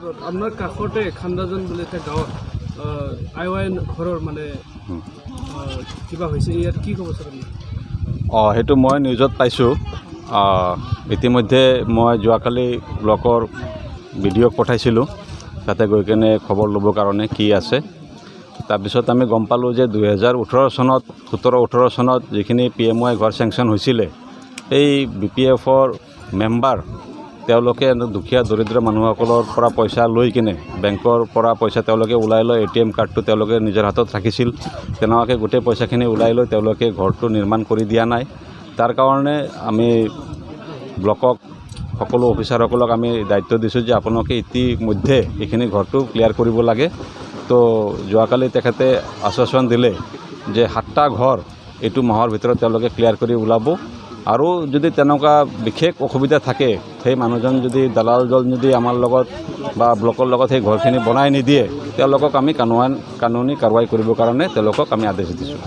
আপনাৰ কাষতে খান্দাজন বলে এটা গাঁৱত আইৱাই ঘৰৰ মানে কিবা হৈছে ইয়াত কি ক'ব স্যাৰ আপুনি? সেইটো মই নিউজত পাইছোঁ। ইতিমধ্যে মই যোৱাকালি ব্লকৰ ভিডিঅ' পঠাইছিলোঁ তাতে গৈ কেনে খবৰ ল'বৰ কাৰণে কি আছে। তাৰপিছত আমি গম পালোঁ যে 2018 চনত 17-18 চনত যিখিনি PMY ঘৰ চেংচন হৈছিলে এই BPFৰ মেম্বাৰ তেওঁলোকে দুখীয়া দৰিদ্ৰ মানুহসকলৰ পৰা পইচা লৈ কিনে বেংকৰ পৰা পইচা তেওঁলোকে ওলাই লৈ ATM কাৰ্ডটো তেওঁলোকে নিজৰ হাতত ৰাখিছিল। তেনেকুৱাকৈ গোটেই পইচাখিনি ওলাই লৈ তেওঁলোকে ঘৰটো নিৰ্মাণ কৰি দিয়া নাই। তাৰ কাৰণে আমি ব্লকক সকলো অফিচাৰসকলক আমি দায়িত্ব দিছোঁ যে আপোনালোকে ইতিমধ্যে এইখিনি ঘৰটো ক্লিয়াৰ কৰিব লাগে। তো যোৱাকালি তেখেতে আশ্বাসন দিলে যে 7টা ঘৰ এইটো মাহৰ ভিতৰত তেওঁলোকে ক্লিয়াৰ কৰি ওলাব। আৰু যদি তেনেকুৱা বিশেষ অসুবিধা থাকে সেই মানুহজন যদি দালালজন যদি আমাৰ লগত বা ব্লকৰ লগত সেই ঘৰখিনি বনাই নিদিয়ে তেওঁলোকক আমি কানুনী কাৰ্যবাহী কৰিবৰ কাৰণে তেওঁলোকক আমি আদেশ দিছোঁ।